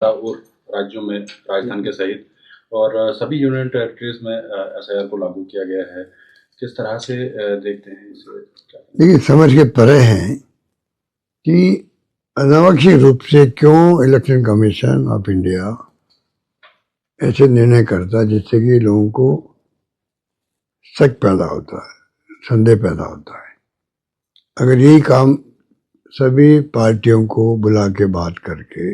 और राज्यों में राजस्थान के सहित और सभी यूनियन टेरिटरीज में एसआईआर को लागू किया गया है। किस तरह से देखते हैं इसे? देखिए, समझ के परे हैं कि अनावश्यक रूप से क्यों इलेक्शन कमीशन ऑफ इंडिया ऐसे निर्णय करता है जिससे कि लोगों को शक पैदा होता है, संदेह पैदा होता है। अगर यही काम सभी पार्टियों को बुला के बात करके,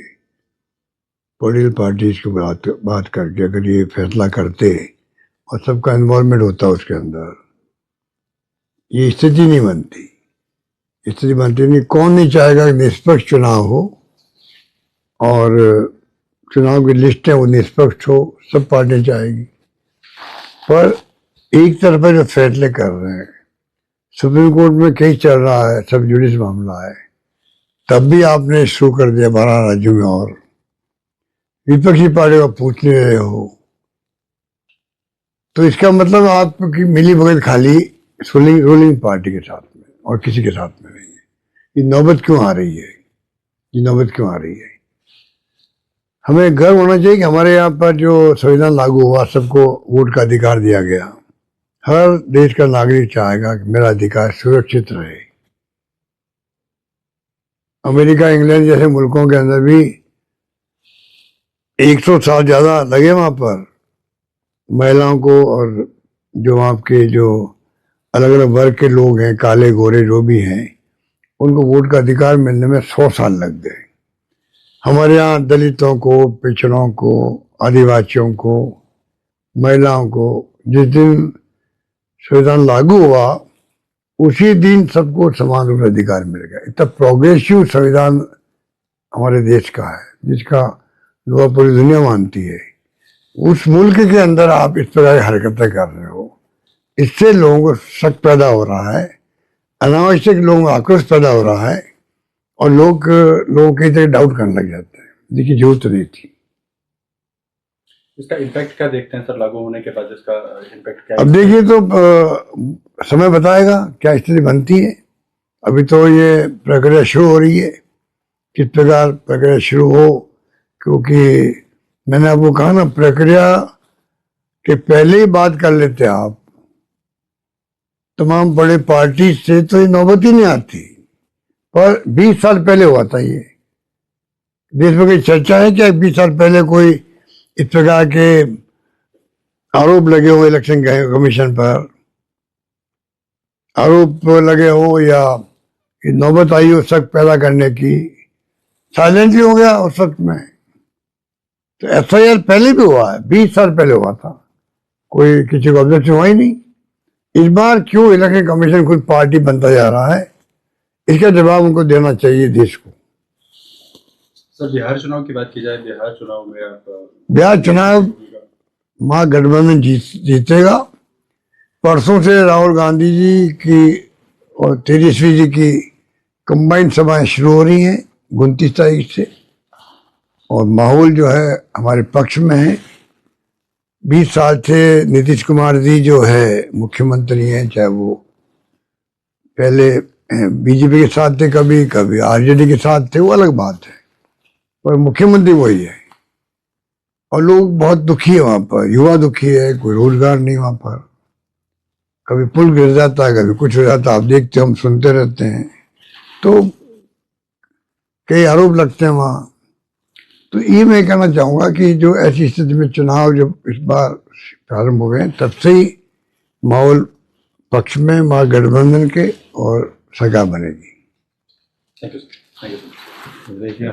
पॉलिटिकल पार्टीज को बात करके अगर ये फैसला करते और सबका इन्वॉल्वमेंट होता उसके अंदर, ये स्थिति नहीं बनती। स्थिति बनती नहीं। कौन नहीं चाहेगा कि निष्पक्ष चुनाव हो और चुनाव की लिस्टें वो निष्पक्ष हो, सब पार्टियां चाहेगी। पर एक तरफा जो फैसले कर रहे हैं, सुप्रीम कोर्ट में केस चल रहा है, सब जुडिस मामला है, तब भी आपने शुरू कर दिया 12 राज्यों में और विपक्षी पार्टी को पूछ नहीं रहे हो, तो इसका मतलब आपकी मिली भगत खाली रूलिंग पार्टी के साथ में और किसी के साथ में नहीं है। ये नौबत क्यों आ रही है? ये नौबत क्यों आ रही है? हमें गर्व होना चाहिए कि हमारे यहाँ पर जो संविधान लागू हुआ, सबको वोट का अधिकार दिया गया। हर देश का नागरिक चाहेगा कि मेरा अधिकार सुरक्षित रहे। अमेरिका, इंग्लैंड जैसे मुल्कों के अंदर भी 100 साल ज्यादा लगे वहां पर महिलाओं को, और जो वहां के जो अलग अलग वर्ग के लोग हैं, काले गोरे जो भी हैं, उनको वोट का अधिकार मिलने में 100 साल लग गए। हमारे यहाँ दलितों को, पिछड़ों को, आदिवासियों को, महिलाओं को जिस दिन संविधान लागू हुआ उसी दिन सबको समान रूप से अधिकार मिल गया। इतना प्रोग्रेसिव संविधान हमारे देश का है, जिसका लोग पूरी दुनिया मानती है। उस मुल्क के अंदर आप इस प्रकार की हरकतें कर रहे हो, इससे लोगों को शक पैदा हो रहा है, अनावश्यक लोगों में आक्रोश पैदा हो रहा है और लोगों की तरह डाउट करने लग जाते हैं। देखिए, जरूरत नहीं थी। इसका इम्पैक्ट क्या देखते हैं सर, लागू होने के बाद इसका इम्पैक्ट क्या? अब देखिए, तो समय बताएगा क्या स्थिति बनती है। अभी तो ये प्रक्रिया शुरू हो रही है, किस प्रकार प्रक्रिया शुरू हो, क्योंकि मैंने आपको कहा ना, प्रक्रिया के पहले ही बात कर लेते आप तमाम बड़े पार्टी से, तो ये नौबत ही नहीं आती। पर 20 साल पहले हुआ था ये। देश में कोई चर्चा है क्या 20 साल पहले कोई इस प्रकार के आरोप लगे हो इलेक्शन कमीशन पर, आरोप लगे हो या नौबत आई हो शक पैदा करने की? साइलेंटली हो गया उस वक्त में। तो एफआईआर पहले भी हुआ है, 20 साल पहले हुआ था, कोई किसी को ऑब्जेक्शन हुआ ही नहीं। इस बार क्यों इलेक्शन कमीशन खुद पार्टी बनता जा रहा है, इसका जवाब उनको देना चाहिए देश को। सर, बिहार चुनाव की बात की जाए, बिहार चुनाव महागठबंधन जीतेगा। परसों से राहुल गांधी जी की और तेजस्वी जी की कंबाइंड सभाएं शुरू हो रही हैं 29 तारीख से, और माहौल जो है हमारे पक्ष में है। 20 साल से नीतीश कुमार जी जो है मुख्यमंत्री हैं, चाहे वो पहले बीजेपी के साथ थे, कभी कभी आरजेडी के साथ थे, वो अलग बात है, पर मुख्यमंत्री वही है। और लोग बहुत दुखी है वहां पर, युवा दुखी है, कोई रोजगार नहीं वहां पर, कभी पुल गिर जाता है, कभी कुछ हो जाता है, आप देखते हम सुनते रहते हैं, तो कई आरोप लगते हैं वहां। तो ये मैं कहना चाहूंगा कि जो ऐसी स्थिति में चुनाव जब इस बार प्रारंभ हो गए, तब से ही माहौल पक्ष में महागठबंधन के और सरकार बनेगी। Thank you. देखिए